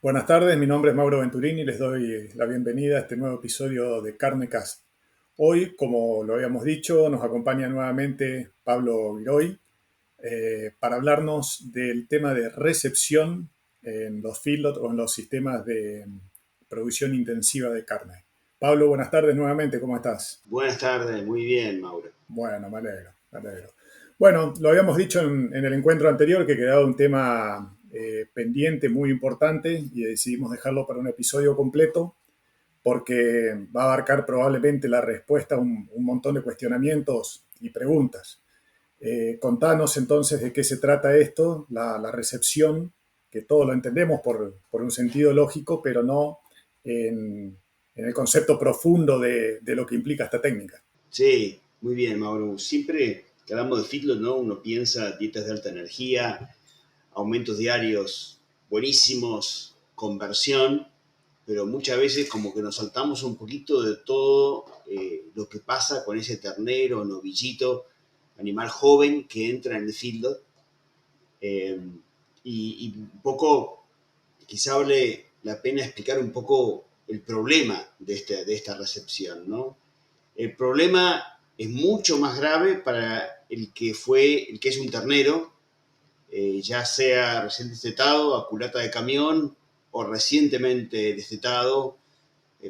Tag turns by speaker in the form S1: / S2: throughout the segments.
S1: Buenas tardes, mi nombre es Mauro Venturini y les doy la bienvenida a este nuevo episodio de Carnecast. Hoy, como lo habíamos dicho, nos acompaña nuevamente Pablo Viroy para hablarnos del tema de recepción en los feedlots o en los sistemas de producción intensiva de carne. Pablo, buenas tardes nuevamente, ¿cómo estás?
S2: Buenas tardes, muy bien, Mauro.
S1: Bueno, me alegro, me alegro. Bueno, lo habíamos dicho en el encuentro anterior que quedaba un tema pendiente muy importante y decidimos dejarlo para un episodio completo porque va a abarcar probablemente la respuesta a un montón de cuestionamientos y preguntas. Contanos entonces de qué se trata esto, la recepción, que todos lo entendemos por un sentido lógico, pero no en el concepto profundo de lo que implica esta técnica.
S2: Sí, muy bien, Mauro. Siempre que hablamos de feedlot, ¿no? Uno piensa dietas de alta energía, aumentos diarios buenísimos, conversión, pero muchas veces como que nos saltamos un poquito de todo lo que pasa con ese ternero, novillito, animal joven que entra en el feedlot. eh, y un poco, quizá vale la pena explicar un poco el problema de esta recepción, ¿no? El problema es mucho más grave para el que es un ternero, ya sea recién destetado, a culata de camión o recientemente destetado.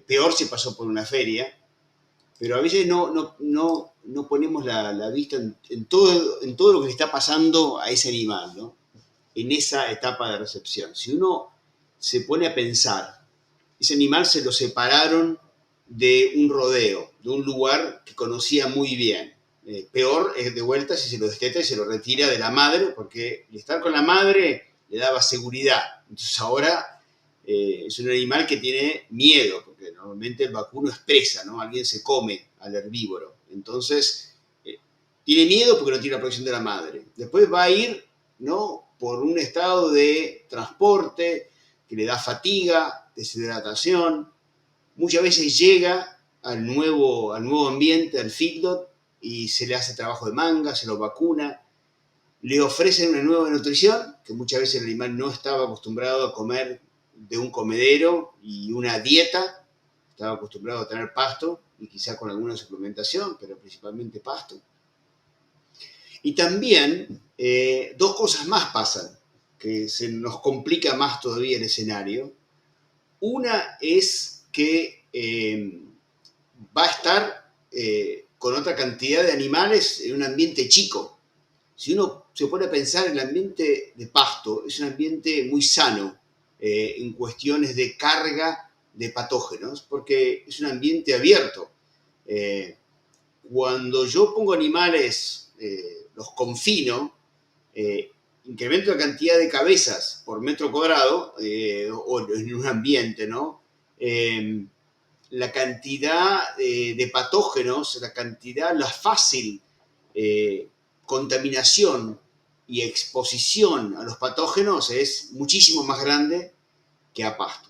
S2: Peor si pasó por una feria, pero a veces no ponemos la vista en todo lo que le está pasando a ese animal, ¿no? En esa etapa de recepción. Si uno se pone a pensar, ese animal se lo separaron de un rodeo, de un lugar que conocía muy bien. Peor es de vuelta si se lo desteta y se lo retira de la madre, porque el estar con la madre le daba seguridad. Entonces ahora es un animal que tiene miedo, porque normalmente el vacuno es presa, ¿no? Alguien se come al herbívoro. Entonces, tiene miedo porque no tiene la protección de la madre. Después va a ir, ¿no? Por un estado de transporte que le da fatiga, deshidratación. Muchas veces llega al nuevo ambiente, al feedlot, y se le hace trabajo de manga, se lo vacuna, le ofrecen una nueva nutrición, que muchas veces el animal no estaba acostumbrado a comer de un comedero y una dieta, estaba acostumbrado a tener pasto y quizá con alguna suplementación, pero principalmente pasto. Y también dos cosas más pasan, que se nos complica más todavía el escenario. Una es que va a estar con otra cantidad de animales en un ambiente chico. Si uno se pone a pensar, el ambiente de pasto es un ambiente muy sano en cuestiones de carga de patógenos, porque es un ambiente abierto. Eh, Cuando yo pongo animales, los confino, eh, incremento la cantidad de cabezas por metro cuadrado, o en un ambiente, ¿no? La cantidad de patógenos, la fácil contaminación y exposición a los patógenos es muchísimo más grande que a pasto.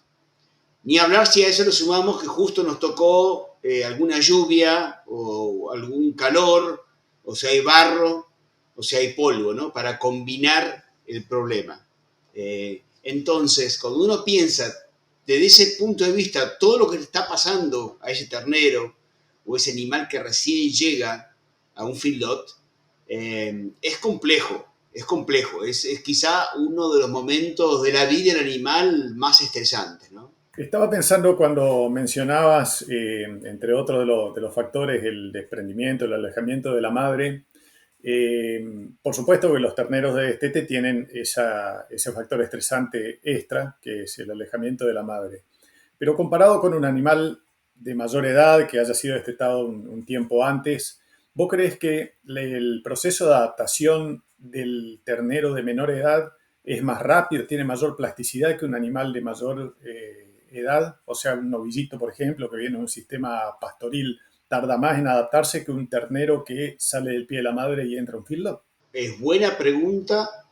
S2: Ni hablar si a eso le sumamos que justo nos tocó alguna lluvia o algún calor, o si hay barro, o si hay polvo, ¿no? Para combinar el problema. Entonces, cuando uno piensa desde ese punto de vista todo lo que le está pasando a ese ternero o ese animal que recién llega a un feedlot, es complejo, es complejo, es quizá uno de los momentos de la vida del animal más estresantes, ¿no?
S1: Estaba pensando cuando mencionabas, entre otros de los factores, el desprendimiento, el alejamiento de la madre. Por supuesto que los terneros de destete tienen ese factor estresante extra, que es el alejamiento de la madre. Pero comparado con un animal de mayor edad que haya sido destetado un tiempo antes, ¿vos crees que el proceso de adaptación del ternero de menor edad es más rápido, tiene mayor plasticidad que un animal de mayor edad? O sea, un novillito, por ejemplo, que viene de un sistema pastoril, tarda más en adaptarse que un ternero que sale del pie de la madre y entra a un feedlot.
S2: Es buena pregunta.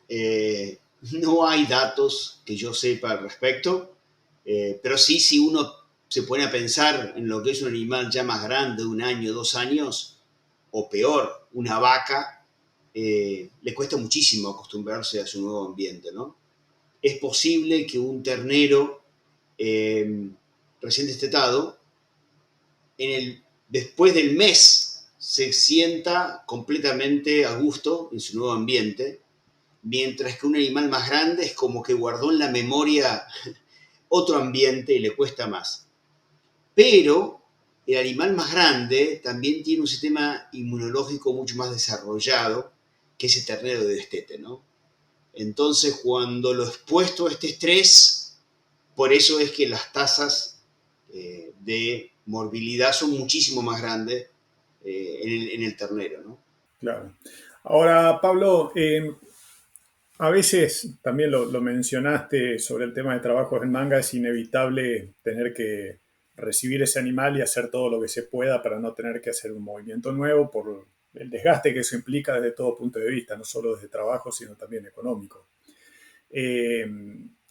S2: Eh, no hay datos que yo sepa al respecto, pero sí, si uno se pone a pensar en lo que es un animal ya más grande, un año, 2 años, o peor, una vaca, le cuesta muchísimo acostumbrarse a su nuevo ambiente, ¿no? es posible que un ternero recién destetado, después del mes, se sienta completamente a gusto en su nuevo ambiente, mientras que un animal más grande es como que guardó en la memoria otro ambiente y le cuesta más. Pero el animal más grande también tiene un sistema inmunológico mucho más desarrollado que ese ternero de destete, ¿no? Entonces, cuando lo expuesto a este estrés, por eso es que las tasas de morbilidad son muchísimo más grandes en el ternero, ¿no?
S1: Claro. Ahora, Pablo, a veces también lo mencionaste sobre el tema de trabajos en manga, es inevitable tener que recibir ese animal y hacer todo lo que se pueda para no tener que hacer un movimiento nuevo por el desgaste que eso implica desde todo punto de vista, no solo desde trabajo, sino también económico. Eh,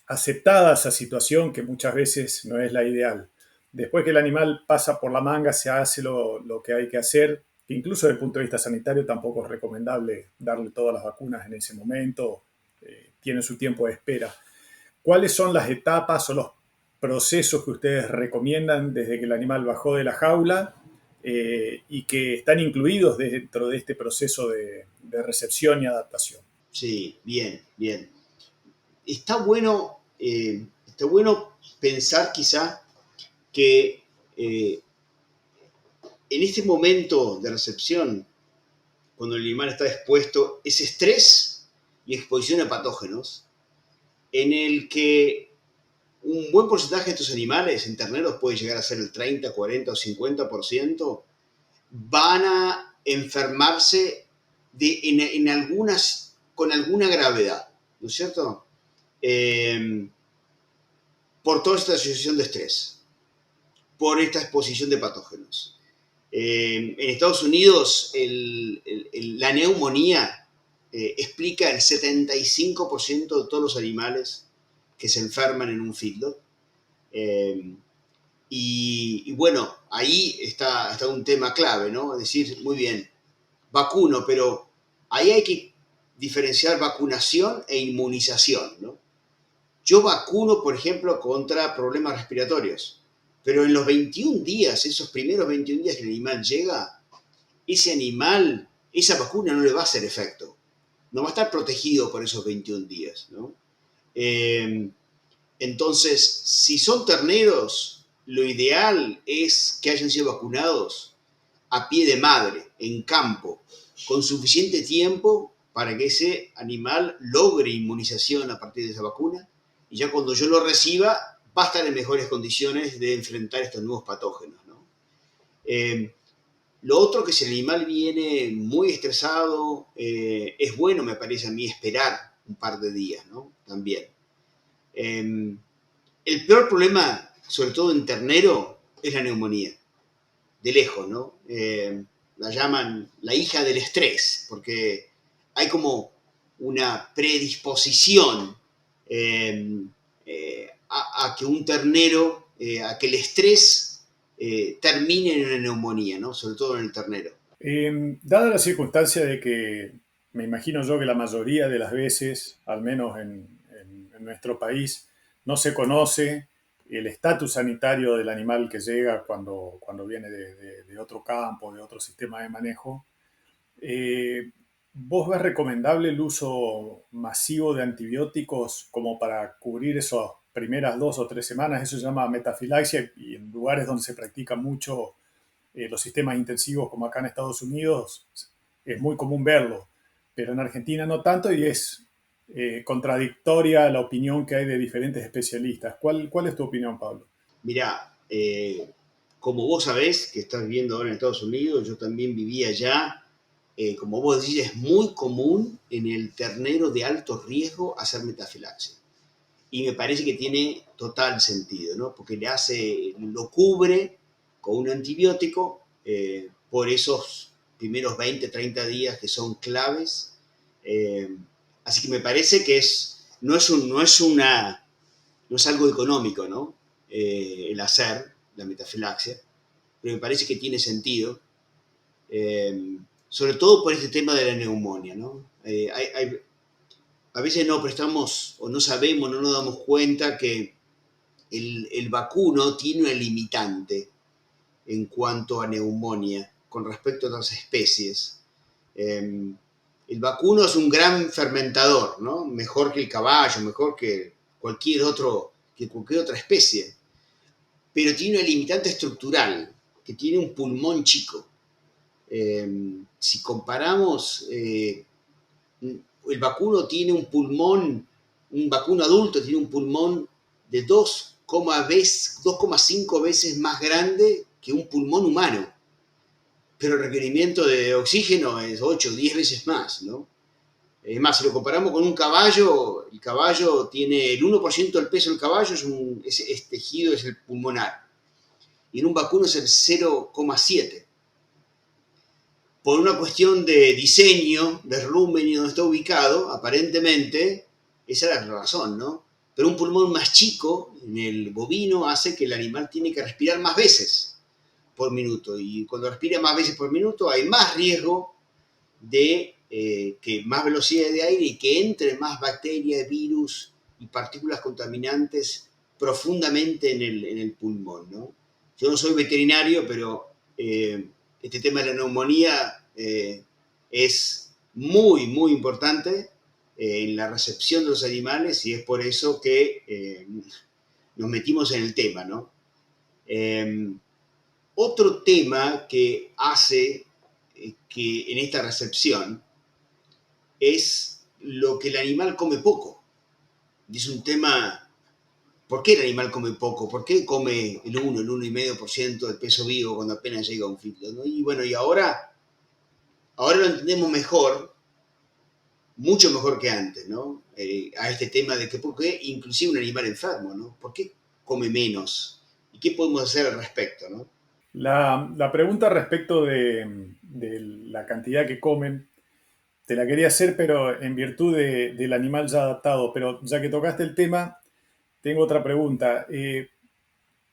S1: Aceptada esa situación, que muchas veces no es la ideal. Después que el animal pasa por la manga, se hace lo que hay que hacer, que incluso desde el punto de vista sanitario tampoco es recomendable darle todas las vacunas en ese momento, tiene su tiempo de espera. ¿Cuáles son las etapas o los procesos que ustedes recomiendan desde que el animal bajó de la jaula y que están incluidos dentro de este proceso de recepción y adaptación?
S2: Sí, bien, bien. Está bueno pensar quizá que en este momento de recepción, cuando el animal está expuesto, es estrés y exposición a patógenos, en el que un buen porcentaje de estos animales, en terneros puede llegar a ser el 30, 40 o 50%, van a enfermarse en algunas, con alguna gravedad, ¿no es cierto? Eh, por toda esta asociación de estrés, por esta exposición de patógenos. En Estados Unidos, la neumonía explica el 75% de todos los animales que se enferman en un feedlot. Eh, y bueno, ahí está un tema clave, ¿no? Es decir, muy bien, vacuno, pero ahí hay que diferenciar vacunación e inmunización, ¿no? Yo vacuno, por ejemplo, contra problemas respiratorios, pero en los 21 días, esos primeros 21 días que el animal llega, ese animal, esa vacuna no le va a hacer efecto. No va a estar protegido por esos 21 días, ¿no? Eh, entonces, si son terneros, lo ideal es que hayan sido vacunados a pie de madre, en campo, con suficiente tiempo para que ese animal logre inmunización a partir de esa vacuna y ya cuando yo lo reciba va a estar en mejores condiciones de enfrentar estos nuevos patógenos, ¿no? Lo otro que si el animal viene muy estresado, es bueno, me parece a mí, esperar un par de días, ¿no? También. El peor problema, sobre todo en ternero, es la neumonía, de lejos, ¿no? La llaman la hija del estrés, porque hay como una predisposición a que un ternero, a que el estrés termine en una neumonía, ¿no? Sobre todo en el ternero.
S1: Dada la circunstancia de que me imagino yo que la mayoría de las veces, al menos en nuestro país, no se conoce el estatus sanitario del animal que llega cuando viene de otro campo, de otro sistema de manejo, eh, ¿vos ves recomendable el uso masivo de antibióticos como para cubrir esas primeras 2 o 3 semanas? Eso se llama metafilaxia y en lugares donde se practica mucho los sistemas intensivos como acá en Estados Unidos es muy común verlo, pero en Argentina no tanto y es contradictoria la opinión que hay de diferentes especialistas. ¿Cuál es tu opinión, Pablo?
S2: Mirá, como vos sabés que estás viviendo ahora en Estados Unidos, yo también vivía allá. Como vos decís, es muy común en el ternero de alto riesgo hacer metafilaxia. Y me parece que tiene total sentido, ¿no? Porque lo cubre con un antibiótico por esos primeros 20, 30 días que son claves. Eh, Así que me parece que no es algo económico, ¿no? El hacer la metafilaxia, pero me parece que tiene sentido, sobre todo por este tema de la neumonía, ¿no? a veces no prestamos o no sabemos, no nos damos cuenta que el vacuno tiene una limitante en cuanto a neumonía con respecto a otras especies. El vacuno es un gran fermentador, ¿no? Mejor que el caballo, mejor que cualquier otra especie, pero tiene una limitante estructural, que tiene un pulmón chico. Si comparamos, el vacuno tiene un vacuno adulto tiene un pulmón de 2,5 veces más grande que un pulmón humano, pero el requerimiento de oxígeno es 8 o 10 veces más, ¿no? Es más, si lo comparamos con un caballo, el caballo tiene el 1% del peso del caballo, es tejido, es el pulmonar, y en un vacuno es el 0,7. Por una cuestión de diseño, de volumen y donde está ubicado, aparentemente, esa era la razón, ¿no? Pero un pulmón más chico en el bovino hace que el animal tiene que respirar más veces por minuto. Y cuando respira más veces por minuto hay más riesgo de que más velocidad de aire y que entre más bacterias, virus y partículas contaminantes profundamente en el pulmón, ¿no? Yo no soy veterinario, pero este tema de la neumonía es muy, muy importante en la recepción de los animales y es por eso que nos metimos en el tema, ¿no? Otro tema que hace que en esta recepción es lo que el animal come poco. Y es un tema, ¿por qué el animal come poco? ¿Por qué come el 1,5% del peso vivo cuando apenas llega a un feedlot, ¿no? Y bueno, y ahora lo entendemos mejor, mucho mejor que antes, ¿no? A este tema de que por qué inclusive un animal enfermo, ¿no? ¿Por qué come menos? ¿Y qué podemos hacer al respecto, ¿no?
S1: La pregunta respecto de la cantidad que comen, te la quería hacer, pero en virtud del animal ya adaptado. Pero ya que tocaste el tema, tengo otra pregunta.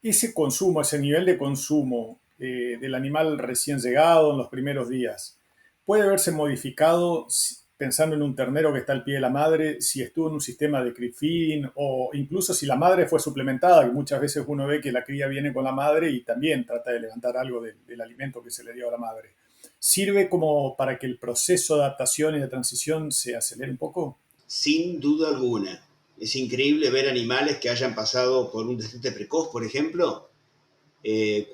S1: Ese consumo, ese nivel de consumo del animal recién llegado en los primeros días, ¿puede verse modificado pensando en un ternero que está al pie de la madre, si estuvo en un sistema de crib feeding o incluso si la madre fue suplementada, que muchas veces uno ve que la cría viene con la madre y también trata de levantar algo del alimento que se le dio a la madre? ¿Sirve como para que el proceso de adaptación y de transición se acelere un poco?
S2: Sin duda alguna. Es increíble ver animales que hayan pasado por un destete precoz, por ejemplo,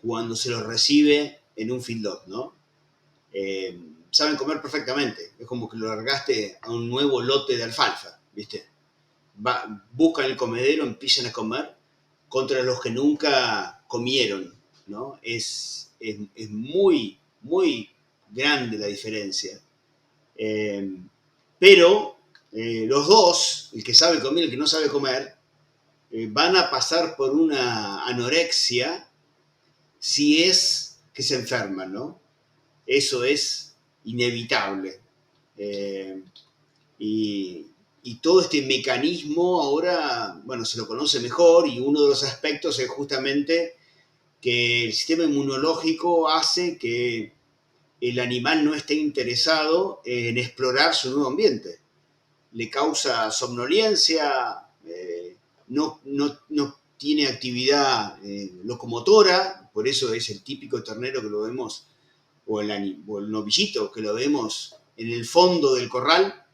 S2: cuando se los recibe en un feedlot, ¿no? Saben comer perfectamente. Es como que lo largaste a un nuevo lote de alfalfa, ¿viste? Buscan el comedero, empiezan a comer contra los que nunca comieron, ¿no? Es muy, muy grande la diferencia. Eh, pero los dos, el que sabe comer y el que no sabe comer, van a pasar por una anorexia si es que se enferman, ¿no? Eso es inevitable. Eh, y, y todo este mecanismo ahora, bueno, se lo conoce mejor y uno de los aspectos es justamente que el sistema inmunológico hace que el animal no esté interesado en explorar su nuevo ambiente. Le causa somnolencia, no tiene actividad locomotora, por eso es el típico ternero que lo vemos, o el novillito que lo vemos en el fondo del corral,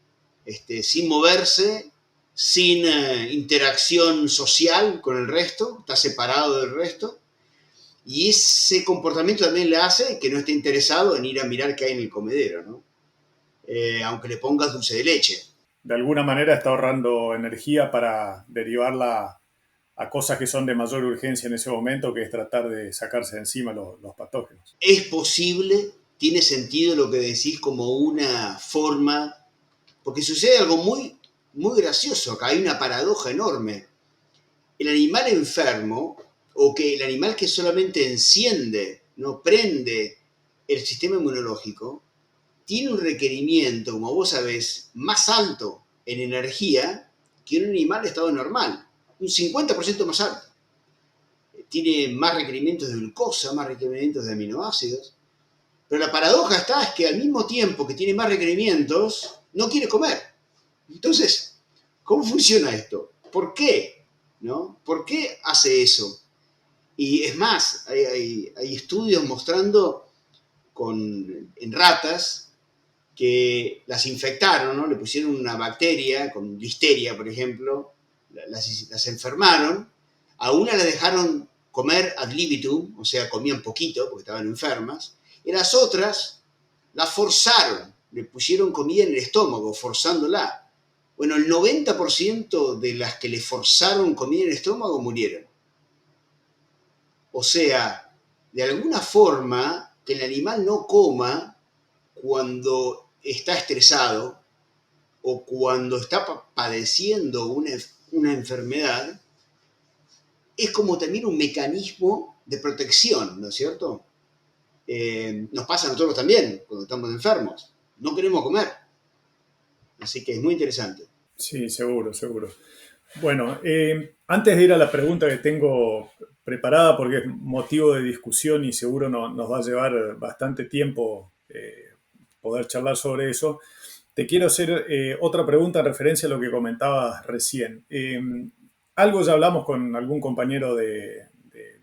S2: sin moverse, sin interacción social con el resto, está separado del resto, y ese comportamiento también le hace que no esté interesado en ir a mirar qué hay en el comedero, ¿no? Aunque le pongas dulce de leche.
S1: De alguna manera está ahorrando energía para derivarla a cosas que son de mayor urgencia en ese momento, que es tratar de sacarse de encima los patógenos.
S2: Es posible, tiene sentido lo que decís como una forma, porque sucede algo muy, muy gracioso acá, hay una paradoja enorme. El animal enfermo, o que el animal que solamente enciende, no prende el sistema inmunológico, tiene un requerimiento, como vos sabés, más alto en energía que un animal de estado normal, un 50% más alto. Tiene más requerimientos de glucosa, más requerimientos de aminoácidos. Pero la paradoja es que al mismo tiempo que tiene más requerimientos, no quiere comer. Entonces, ¿Cómo funciona esto? ¿Por qué? ¿No? ¿Por qué hace eso? Y es más, hay estudios mostrando en ratas que las infectaron, ¿no? Le pusieron una bacteria, con listeria, por ejemplo, las enfermaron, a una las dejaron comer ad libitum, o sea, comían poquito porque estaban enfermas, y las otras las forzaron, le pusieron comida en el estómago, forzándola. Bueno, el 90% de las que le forzaron comida en el estómago murieron. O sea, de alguna forma, que el animal no coma cuando está estresado o cuando está padeciendo una enfermedad, es como también un mecanismo de protección, ¿no es cierto? Nos pasa a nosotros también cuando estamos enfermos. No queremos comer. Así que es muy interesante.
S1: Sí, seguro, seguro. Bueno, antes de ir a la pregunta que tengo preparada, porque es motivo de discusión y seguro nos va a llevar bastante tiempo poder charlar sobre eso, te quiero hacer otra pregunta en referencia a lo que comentabas recién. Algo ya hablamos con algún compañero de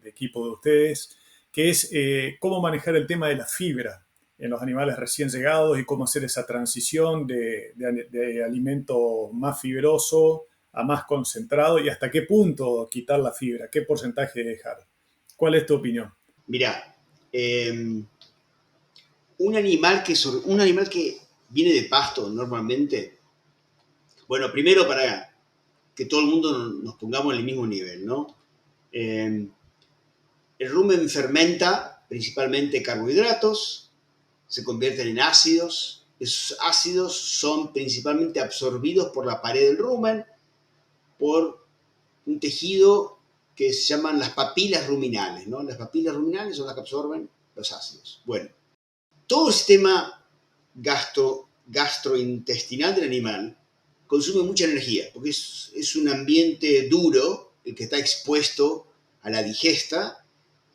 S1: equipo de ustedes, que es cómo manejar el tema de la fibra en los animales recién llegados y cómo hacer esa transición de alimento más fibroso a más concentrado y hasta qué punto quitar la fibra, qué porcentaje dejar. ¿Cuál es tu opinión?
S2: Mirá, un animal que viene de pasto normalmente, bueno, primero para que todo el mundo nos pongamos en el mismo nivel, ¿no? Eh, el rumen fermenta principalmente carbohidratos, se convierten en ácidos. Esos ácidos son principalmente absorbidos por la pared del rumen, por un tejido que se llaman las papilas ruminales, ¿no? Las papilas ruminales son las que absorben los ácidos. Bueno, todo el sistema gastrointestinal del animal consume mucha energía, porque es un ambiente duro, el que está expuesto a la digesta,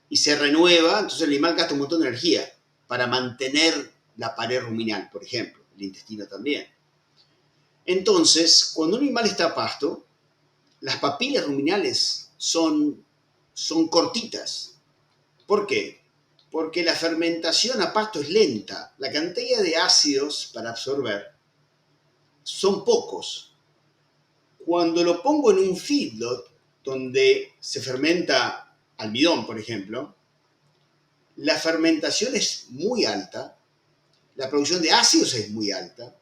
S2: y se renueva, entonces el animal gasta un montón de energía para mantener la pared ruminal, por ejemplo, el intestino también. Entonces, cuando un animal está a pasto, las papilas ruminales son cortitas. ¿Por qué? Porque la fermentación a pasto es lenta. La cantidad de ácidos para absorber son pocos. Cuando lo pongo en un feedlot, donde se fermenta almidón, por ejemplo, la fermentación es muy alta, la producción de ácidos es muy alta,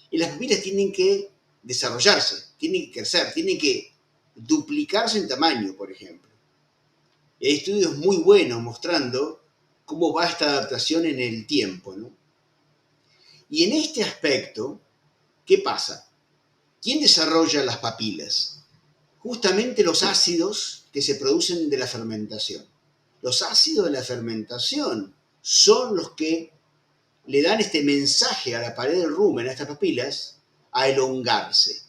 S2: y las papilas tienen que desarrollarse, tienen que crecer, tienen que duplicarse en tamaño, por ejemplo. Hay estudios muy buenos mostrando cómo va esta adaptación en el tiempo, ¿no? Y en este aspecto, ¿qué pasa? ¿Quién desarrolla las papilas? Justamente los ácidos que se producen de la fermentación. Los ácidos de la fermentación son los que le dan este mensaje a la pared del rumen, a estas papilas, a elongarse.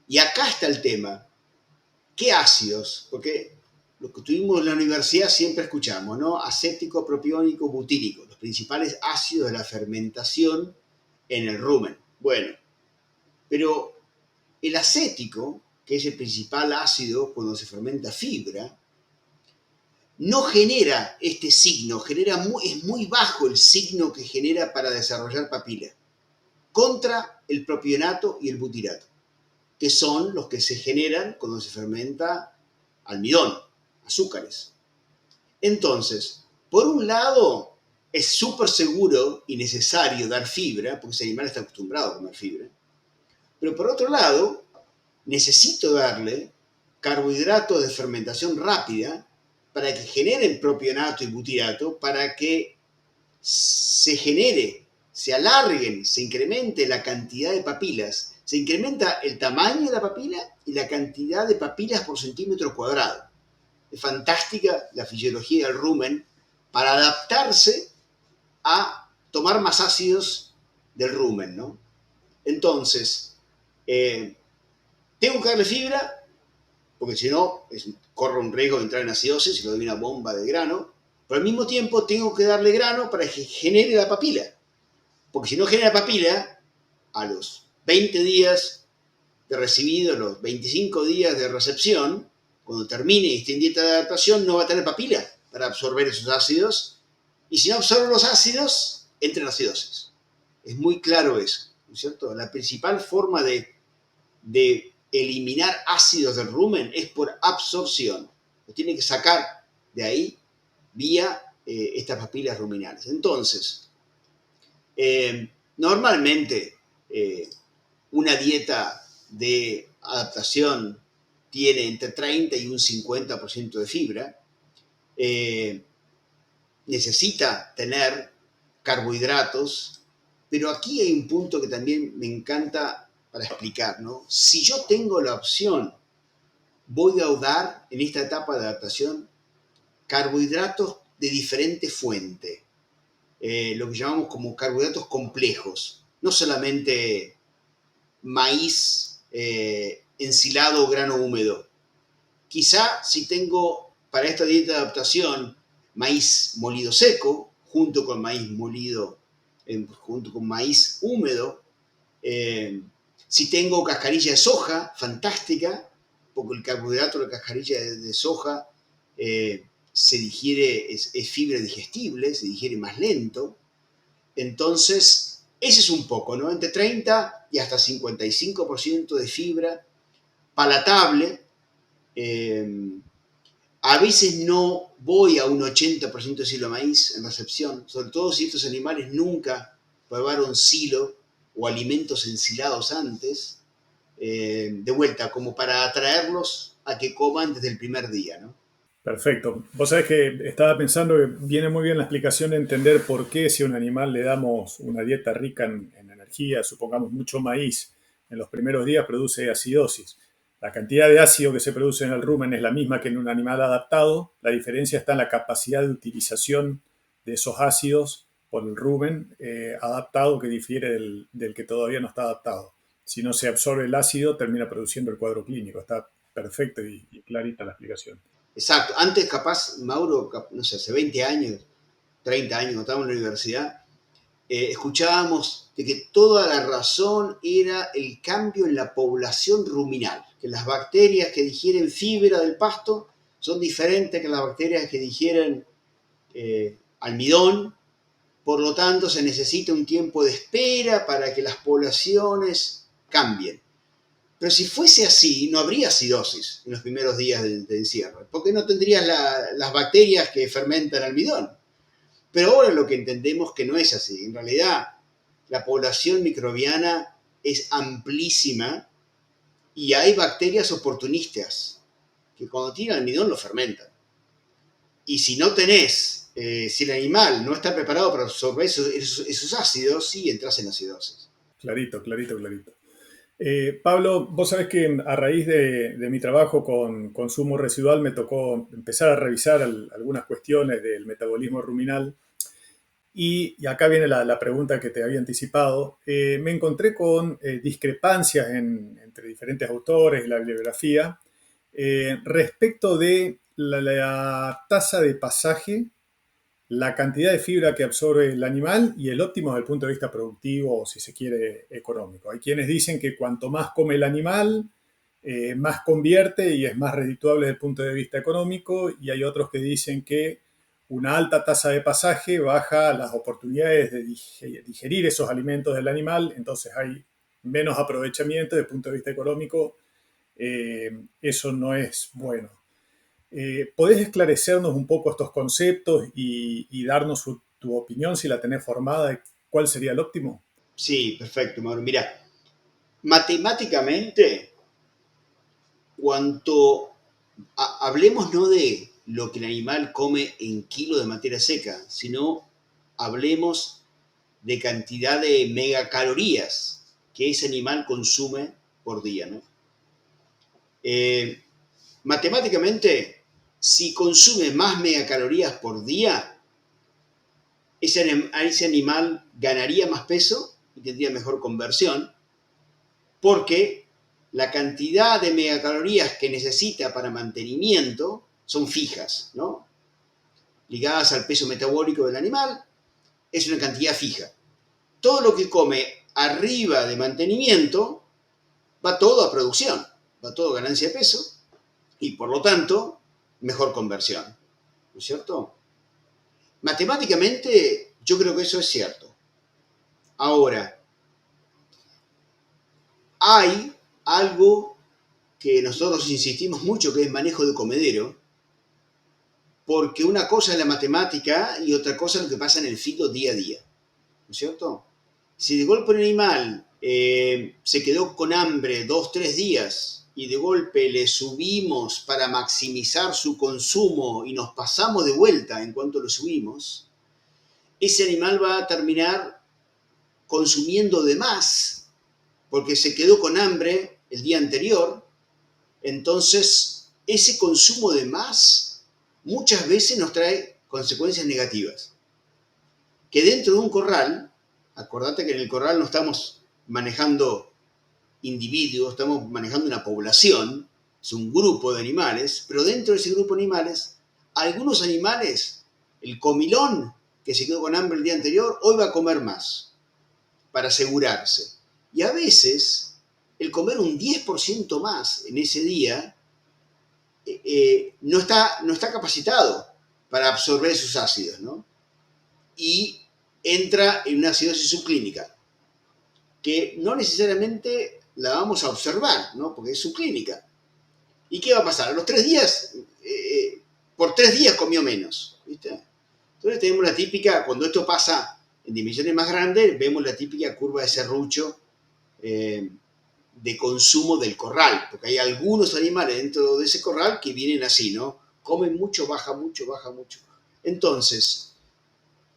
S2: Y acá está el tema. ¿Qué ácidos? Porque lo que tuvimos en la universidad siempre escuchamos, ¿no? Acético, propiónico, butírico, los principales ácidos de la fermentación en el rumen. Bueno, pero el acético, que es el principal ácido cuando se fermenta fibra, no genera este signo, es muy bajo el signo que genera para desarrollar papila, contra el propionato y el butirato, que son los que se generan cuando se fermenta almidón, azúcares. Entonces, por un lado, es súper seguro y necesario dar fibra, porque ese animal está acostumbrado a comer fibra, pero por otro lado, necesito darle carbohidratos de fermentación rápida para que generen propionato y butirato, para que se genere, se alarguen, se incremente la cantidad de papilas, se incrementa el tamaño de la papila y la cantidad de papilas por centímetro cuadrado. Es fantástica la fisiología del rumen para adaptarse a tomar más ácidos del rumen, ¿no? Entonces, tengo que darle fibra, porque si no, corro un riesgo de entrar en acidosis si lo doy una bomba de grano, pero al mismo tiempo tengo que darle grano para que genere la papila, porque si no genera papila, a los 20 días de recibido, los 25 días de recepción, cuando termine y esté en dieta de adaptación, no va a tener papila para absorber esos ácidos. Y si no absorbe los ácidos, entra en acidosis. Es muy claro eso, ¿no es cierto? La principal forma de eliminar ácidos del rumen es por absorción. Lo tiene que sacar de ahí vía estas papilas ruminales. Entonces, normalmente una dieta de adaptación tiene entre 30 y un 50% de fibra. Necesita tener carbohidratos, pero aquí hay un punto que también me encanta para explicar, ¿no? Si yo tengo la opción, voy a dar en esta etapa de adaptación carbohidratos de diferente fuente, lo que llamamos como carbohidratos complejos, no solamente maíz ensilado o grano húmedo. Quizá si tengo para esta dieta de adaptación maíz molido seco, junto con maíz molido, junto con maíz húmedo, si tengo cascarilla de soja, fantástica, porque el carbohidrato de la cascarilla de soja se digiere, es fibra digestible, se digiere más lento. Entonces, ese es un poco, ¿no? Entre 30 y hasta 55% de fibra palatable. A veces no voy a un 80% de silo de maíz en recepción, sobre todo si estos animales nunca probaron silo o alimentos ensilados antes, de vuelta, como para atraerlos a que coman desde el primer día, ¿no?
S1: Perfecto. Vos sabés que estaba pensando que viene muy bien la explicación de entender por qué si a un animal le damos una dieta rica en energía, supongamos mucho maíz, en los primeros días produce acidosis. La cantidad de ácido que se produce en el rumen es la misma que en un animal adaptado. La diferencia está en la capacidad de utilización de esos ácidos por el rumen adaptado que difiere del que todavía no está adaptado. Si no se absorbe el ácido, termina produciendo el cuadro clínico. Está perfecto y clarita la explicación.
S2: Exacto. Antes, capaz, Mauro, no sé, hace 20 años, 30 años, cuando estábamos en la universidad, escuchábamos de que toda la razón era el cambio en la población ruminal, que las bacterias que digieren fibra del pasto son diferentes que las bacterias que digieren almidón, por lo tanto se necesita un tiempo de espera para que las poblaciones cambien. Pero si fuese así, no habría acidosis en los primeros días de encierro, porque no tendrías las bacterias que fermentan almidón. Pero ahora lo que entendemos que no es así. En realidad, la población microbiana es amplísima y hay bacterias oportunistas que cuando tienen almidón lo fermentan. Y si no tenés, si el animal no está preparado para absorber esos ácidos, sí entras en acidosis.
S1: Clarito, clarito, clarito. Pablo, vos sabés que a raíz de mi trabajo con consumo residual me tocó empezar a revisar algunas cuestiones del metabolismo ruminal y acá viene la pregunta que te había anticipado. Me encontré con discrepancias entre diferentes autores y la bibliografía respecto de la tasa de pasaje, la cantidad de fibra que absorbe el animal y el óptimo desde el punto de vista productivo o, si se quiere, económico. Hay quienes dicen que cuanto más come el animal, más convierte y es más redituable desde el punto de vista económico, y hay otros que dicen que una alta tasa de pasaje baja las oportunidades de digerir esos alimentos del animal, entonces hay menos aprovechamiento desde el punto de vista económico. Eso no es bueno. ¿Podés esclarecernos un poco estos conceptos y darnos tu opinión, si la tenés formada, de cuál sería el óptimo?
S2: Sí, perfecto, Mauro. Mira, matemáticamente, cuanto hablemos no de lo que el animal come en kilo de materia seca, sino hablemos de cantidad de megacalorías que ese animal consume por día, ¿no? Matemáticamente, si consume más megacalorías por día, ese animal ganaría más peso y tendría mejor conversión, porque la cantidad de megacalorías que necesita para mantenimiento son fijas, ¿no? Ligadas al peso metabólico del animal, es una cantidad fija. Todo lo que come arriba de mantenimiento va todo a producción, va todo a ganancia de peso y por lo tanto mejor conversión, ¿no es cierto? Matemáticamente yo creo que eso es cierto. Ahora, hay algo que nosotros insistimos mucho que es manejo de comedero, porque una cosa es la matemática y otra cosa es lo que pasa en el fito día a día, ¿no es cierto? Si de golpe un animal se quedó con hambre 2, 3 días y de golpe le subimos para maximizar su consumo y nos pasamos de vuelta en cuanto lo subimos, ese animal va a terminar consumiendo de más porque se quedó con hambre el día anterior. Entonces, ese consumo de más muchas veces nos trae consecuencias negativas. Que dentro de un corral, acordate que en el corral no estamos manejando individuos, estamos manejando una población, es un grupo de animales, pero dentro de ese grupo de animales, algunos animales, el comilón que se quedó con hambre el día anterior, hoy va a comer más, para asegurarse. Y a veces, el comer un 10% más en ese día no está capacitado para absorber esos ácidos, ¿no? Y entra en una acidosis subclínica, que no necesariamente la vamos a observar, ¿no? Porque es subclínica. ¿Y qué va a pasar? A los 3 días, por 3 días comió menos, ¿viste? Entonces tenemos la típica, cuando esto pasa en dimensiones más grandes, vemos la típica curva de serrucho de consumo del corral, porque hay algunos animales dentro de ese corral que vienen así, ¿no? Comen mucho, baja mucho, baja mucho. Entonces,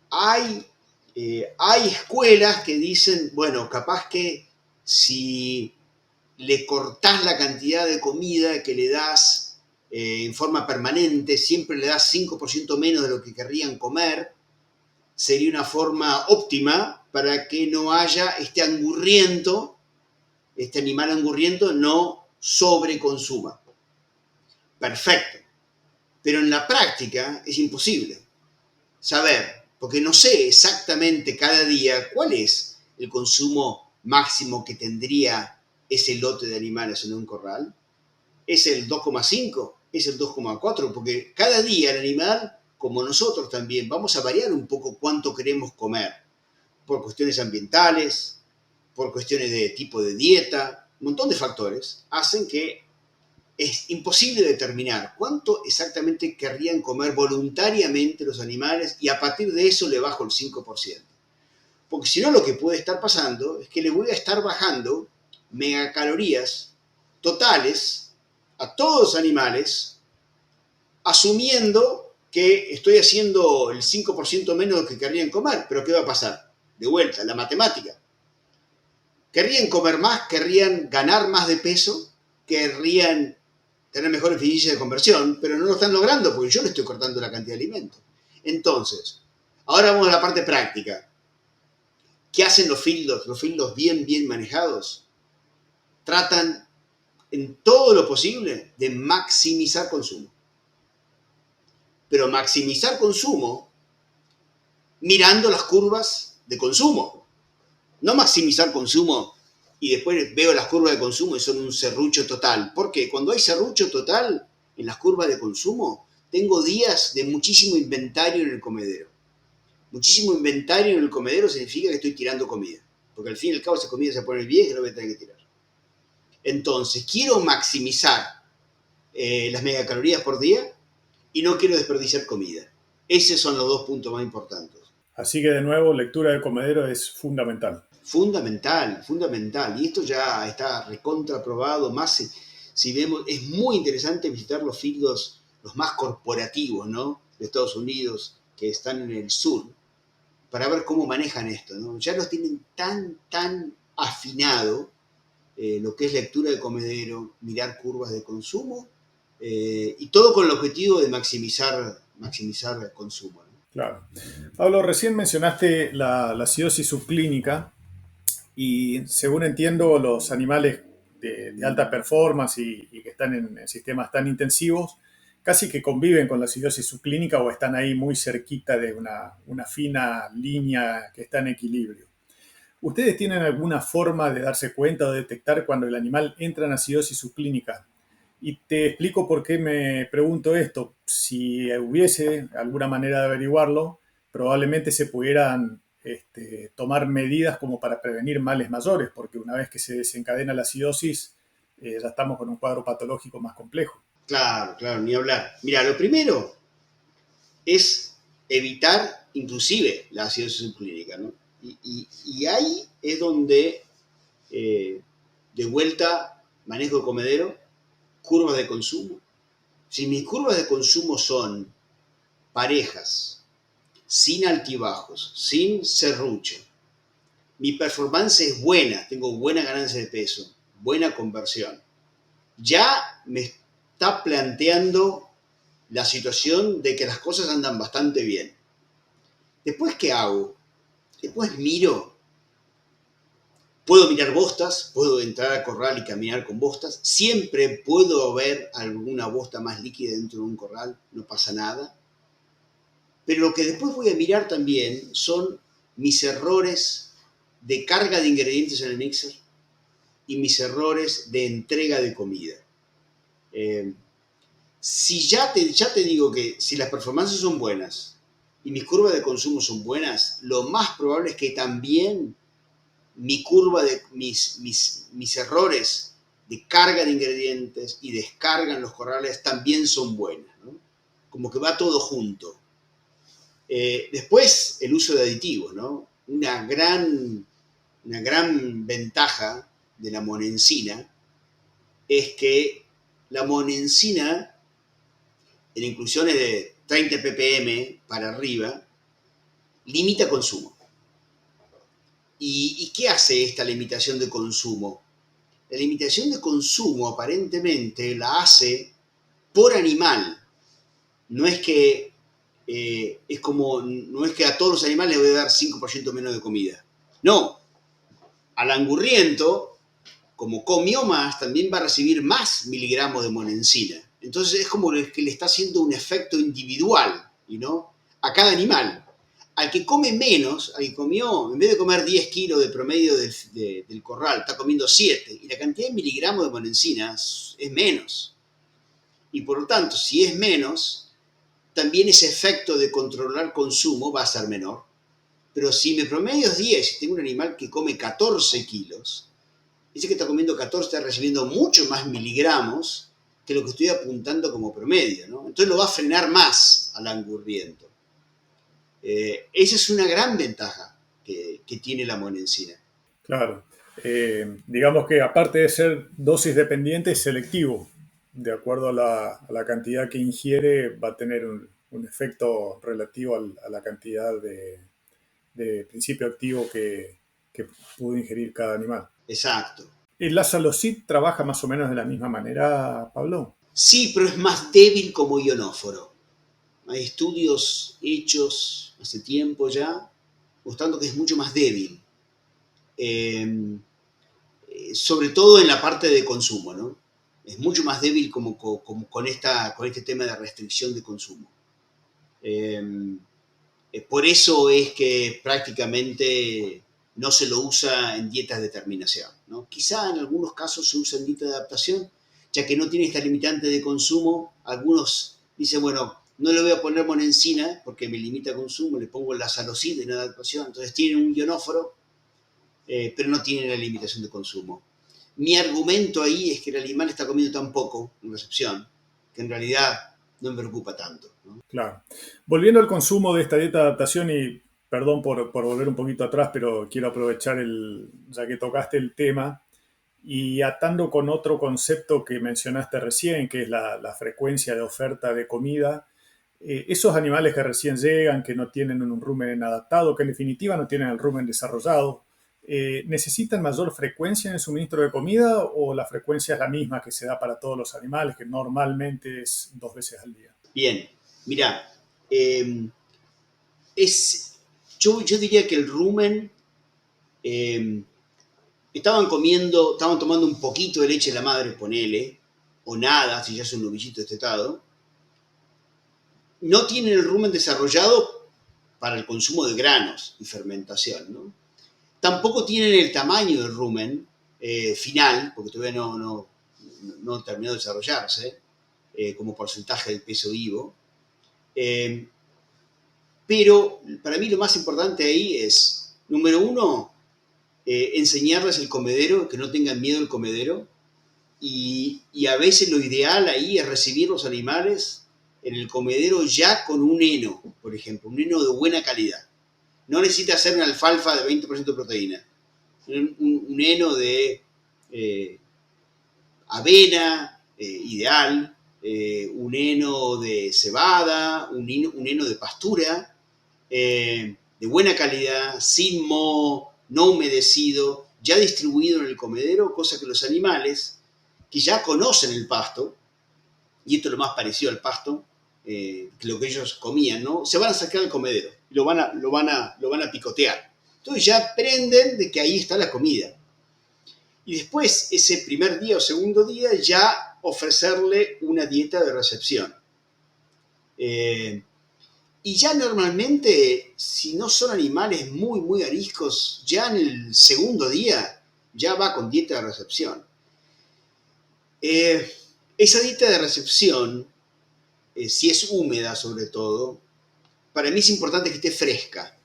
S2: hay escuelas que dicen, bueno, capaz que si le cortás la cantidad de comida que le das en forma permanente, siempre le das 5% menos de lo que querrían comer, sería una forma óptima para que no haya este animal angurriento no sobreconsuma. Perfecto. Pero en la práctica es imposible saber, porque no sé exactamente cada día cuál es el consumo máximo que tendría ese lote de animales en un corral. ¿Es el 2,5? ¿Es el 2,4? Porque cada día el animal, como nosotros también, vamos a variar un poco cuánto queremos comer, por cuestiones ambientales, por cuestiones de tipo de dieta, un montón de factores hacen que es imposible determinar cuánto exactamente querrían comer voluntariamente los animales y a partir de eso le bajo el 5%. Porque si no, lo que puede estar pasando es que le voy a estar bajando megacalorías totales a todos los animales, asumiendo que estoy haciendo el 5% menos de lo que querrían comer. Pero ¿qué va a pasar? De vuelta, la matemática. ¿Querrían comer más? ¿Querrían ganar más de peso? ¿Querrían tener mejor eficiencia de conversión? Pero no lo están logrando porque yo le estoy cortando la cantidad de alimento. Entonces, ahora vamos a la parte práctica. ¿Qué hacen los fieldos? Los fieldos bien manejados tratan en todo lo posible de maximizar consumo. Pero maximizar consumo mirando las curvas de consumo. No maximizar consumo y después veo las curvas de consumo y son un serrucho total. ¿Por qué? Cuando hay serrucho total en las curvas de consumo, tengo días de muchísimo inventario en el comedero. Muchísimo inventario en el comedero significa que estoy tirando comida. Porque al fin y al cabo esa comida se pone vieja y lo voy a tener que tirar. Entonces, quiero maximizar las megacalorías por día y no quiero desperdiciar comida. Esos son los dos puntos más importantes.
S1: Así que de nuevo, lectura de comedero es fundamental.
S2: Fundamental. Y esto ya está recontraprobado. Más si vemos, es muy interesante visitar los fieldos, los más corporativos, ¿no? De Estados Unidos, que están en el sur, para ver cómo manejan esto, ¿no? Ya los tienen tan afinado lo que es lectura de comedero, mirar curvas de consumo, y todo con el objetivo de maximizar el consumo, ¿no?
S1: Claro. Pablo, recién mencionaste la acidosis subclínica y según entiendo los animales de alta performance y que están en sistemas tan intensivos casi que conviven con la acidosis subclínica o están ahí muy cerquita de una fina línea que está en equilibrio. ¿Ustedes tienen alguna forma de darse cuenta o detectar cuando el animal entra en acidosis subclínica? Y te explico por qué me pregunto esto. Si hubiese alguna manera de averiguarlo, probablemente se pudieran tomar medidas como para prevenir males mayores, porque una vez que se desencadena la acidosis, ya estamos con un cuadro patológico más complejo.
S2: Claro, claro, ni hablar. Mira, lo primero es evitar inclusive la acidosis subclínica, ¿no? Y ahí es donde, de vuelta, manejo de comedero, curvas de consumo. Si mis curvas de consumo son parejas, sin altibajos, sin serrucho, mi performance es buena, tengo buena ganancia de peso, buena conversión, ya me está planteando la situación de que las cosas andan bastante bien. Después, ¿qué hago? Después miro, puedo mirar bostas, puedo entrar al corral y caminar con bostas, siempre puedo ver alguna bosta más líquida dentro de un corral, no pasa nada. Pero lo que después voy a mirar también son mis errores de carga de ingredientes en el mixer y mis errores de entrega de comida. Eh, si ya te digo que si las performances son buenas y mis curvas de consumo son buenas, lo más probable es que también mi curva de mis errores de carga de ingredientes y descarga en los corrales también son buenas, ¿no? Como que va todo junto. Después, el uso de aditivos, ¿no? Una gran ventaja de la monensina es que la monensina, en inclusiones de 30 ppm para arriba, limita consumo. ¿Y qué hace esta limitación de consumo? La limitación de consumo aparentemente la hace por animal. No es que no es que a todos los animales les voy a dar 5% menos de comida. No, al angurriento, como comió más, también va a recibir más miligramos de monensina. Entonces es como que le está haciendo un efecto individual, ¿no? A cada animal. Al que come menos, al que comió, en vez de comer 10 kilos de promedio del corral, está comiendo 7. Y la cantidad de miligramos de monensina es menos. Y por lo tanto, si es menos, también ese efecto de controlar consumo va a ser menor. Pero si mi promedio es 10 y tengo un animal que come 14 kilos, ese que está comiendo 14 está recibiendo mucho más miligramos que lo que estoy apuntando como promedio, ¿no? Entonces lo va a frenar más al angurriento. Esa es una gran ventaja que tiene la monensina.
S1: Claro. Digamos que aparte de ser dosis dependiente, es selectivo. De acuerdo a la cantidad que ingiere, va a tener un efecto relativo a la cantidad de principio activo que pudo ingerir cada animal.
S2: Exacto.
S1: ¿El Asalocid trabaja más o menos de la misma manera, Pablo?
S2: Sí, pero es más débil como ionóforo. Hay estudios hechos hace tiempo ya, mostrando que es mucho más débil. Eh, Sobre todo en la parte de consumo, ¿no? Es mucho más débil como con este tema de restricción de consumo. Eh, por eso es que prácticamente no se lo usa en dietas de terminación, ¿no? Quizá en algunos casos se usa en dieta de adaptación, ya que no tiene esta limitante de consumo. Algunos dicen, bueno, no le voy a poner monensina porque me limita el consumo, le pongo la salocid en adaptación, entonces tienen un ionóforo, pero no tienen la limitación de consumo. Mi argumento ahí es que el animal está comiendo tan poco en recepción que en realidad no me preocupa tanto, ¿no?
S1: Claro. Volviendo al consumo de esta dieta de adaptación y perdón por volver un poquito atrás, pero quiero aprovechar ya que tocaste el tema y atando con otro concepto que mencionaste recién, que es la frecuencia de oferta de comida. Esos animales que recién llegan, que no tienen un rumen adaptado, que en definitiva no tienen el rumen desarrollado, ¿necesitan mayor frecuencia en el suministro de comida o la frecuencia es la misma que se da para todos los animales, que normalmente es 2 veces al día?
S2: Bien, mira, eh, es, yo diría que el rumen, eh, estaban tomando un poquito de leche de la madre, ponele, o nada, si ya es un novillito destetado, no tienen el rumen desarrollado para el consumo de granos y fermentación, ¿no? Tampoco tienen el tamaño del rumen final, porque todavía no terminó de desarrollarse como porcentaje del peso vivo. Eh, pero para mí lo más importante ahí es, número uno, enseñarles el comedero, que no tengan miedo al comedero. Y a veces lo ideal ahí es recibir los animales en el comedero ya con un heno, por ejemplo, un heno de buena calidad. No necesita hacer una alfalfa de 20% de proteína. Un heno de eh, avena, ideal, un heno de cebada, un heno de pastura, de buena calidad, sin moho, no humedecido, ya distribuido en el comedero, cosa que los animales que ya conocen el pasto, y esto es lo más parecido al pasto, que lo que ellos comían, ¿no? Se van a sacar al comedero y lo van a picotear. Entonces ya aprenden de que ahí está la comida. Y después, ese primer día o segundo día, ya ofrecerle una dieta de recepción. Eh, y ya normalmente, si no son animales muy, muy ariscos, ya en el segundo día ya va con dieta de recepción. Eh, Esa dieta de recepción, si es húmeda sobre todo, para mí es importante que esté fresca.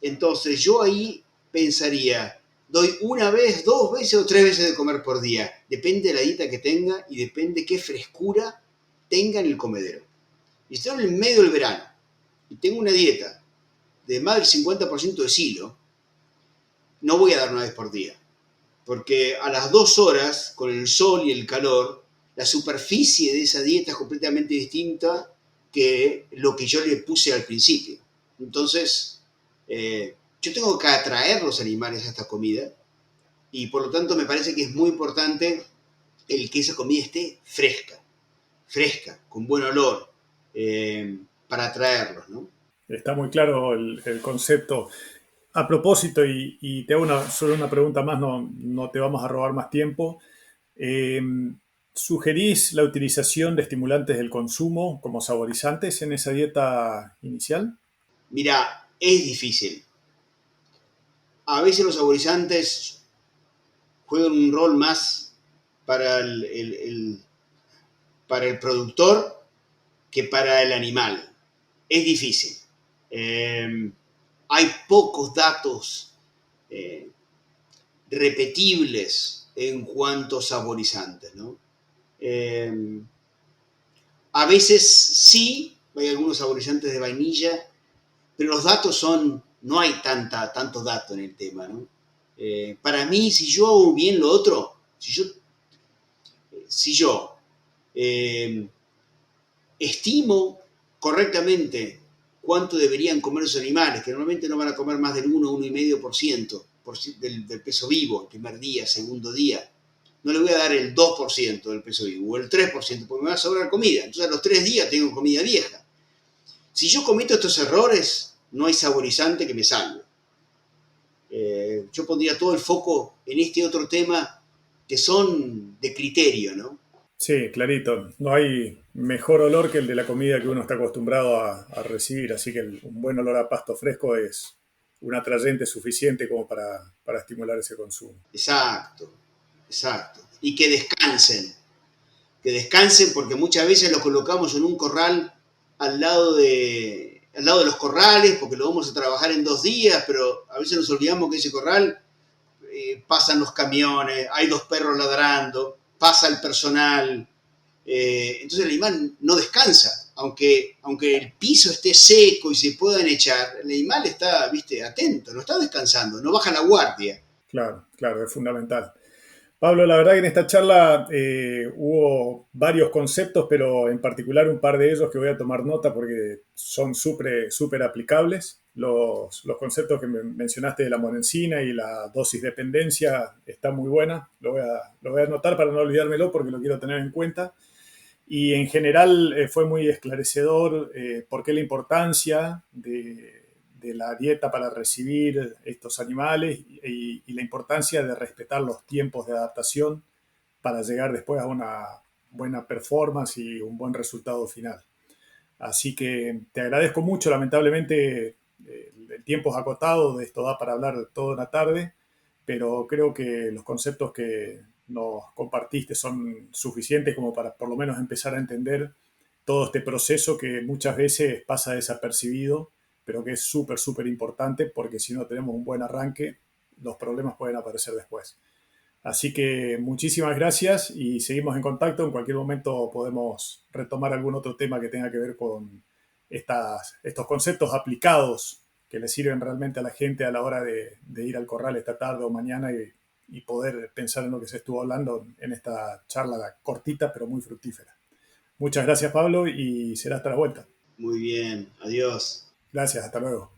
S2: Entonces yo ahí pensaría, doy una vez, dos veces o tres veces de comer por día. Depende de la dieta que tenga y depende qué frescura tenga en el comedero. Y si estoy en el medio del verano y tengo una dieta de más del 50% de silo, no voy a dar una vez por día. Porque a las 2 horas, con el sol y el calor, la superficie de esa dieta es completamente distinta que lo que yo le puse al principio. Entonces, yo tengo que atraer los animales a esta comida y por lo tanto me parece que es muy importante el que esa comida esté fresca, fresca, con buen olor, para atraerlos, ¿no?
S1: Está muy claro el concepto. A propósito, y te hago solo una pregunta más, no te vamos a robar más tiempo. Eh, ¿Sugerís la utilización de estimulantes del consumo como saborizantes en esa dieta inicial?
S2: Mira, es difícil. A veces los saborizantes juegan un rol más para para el productor que para el animal. Es difícil. Eh, Hay pocos datos eh, repetibles en cuanto a saborizantes, ¿no? Eh, a veces sí, hay algunos saborizantes de vainilla, pero los datos son, no hay tanto dato en el tema, ¿no? Para mí, si yo hago bien lo otro, si yo eh, estimo correctamente cuánto deberían comer los animales, que normalmente no van a comer más del 1,5% del peso vivo, el primer día, segundo día. No le voy a dar el 2% del peso vivo o el 3%, porque me va a sobrar comida. Entonces a los 3 días tengo comida vieja. Si yo cometo estos errores, no hay saborizante que me salve. Yo pondría todo el foco en este otro tema que son de criterio, ¿no?
S1: Sí, clarito. No hay mejor olor que el de la comida que uno está acostumbrado a recibir, así que un buen olor a pasto fresco es un atrayente suficiente como para estimular ese consumo.
S2: Exacto, exacto. Y que descansen porque muchas veces los colocamos en un corral al lado de los corrales porque lo vamos a trabajar en 2 días, pero a veces nos olvidamos que ese corral pasan los camiones, hay los perros ladrando, pasa el personal, entonces el animal no descansa, aunque el piso esté seco y se puedan echar, el animal está, viste, atento, no está descansando, no baja la guardia.
S1: Claro, claro, es fundamental. Pablo, la verdad que en esta charla hubo varios conceptos, pero en particular un par de ellos que voy a tomar nota porque son súper aplicables. Los conceptos que mencionaste de la monensina y la dosis dependencia está muy buena. Lo voy a anotar para no olvidármelo porque lo quiero tener en cuenta. Y en general fue muy esclarecedor por qué la importancia de la dieta para recibir estos animales y la importancia de respetar los tiempos de adaptación para llegar después a una buena performance y un buen resultado final. Así que te agradezco mucho, lamentablemente el tiempo es acotado, de esto da para hablar toda una tarde, pero creo que los conceptos que nos compartiste son suficientes como para por lo menos empezar a entender todo este proceso que muchas veces pasa desapercibido, pero que es súper, súper importante porque si no tenemos un buen arranque, los problemas pueden aparecer después. Así que muchísimas gracias y seguimos en contacto. En cualquier momento podemos retomar algún otro tema que tenga que ver con estos conceptos aplicados que le sirven realmente a la gente a la hora de ir al corral esta tarde o mañana y poder pensar en lo que se estuvo hablando en esta charla cortita pero muy fructífera. Muchas gracias, Pablo, y será hasta la vuelta.
S2: Muy bien, adiós.
S1: Gracias, hasta luego.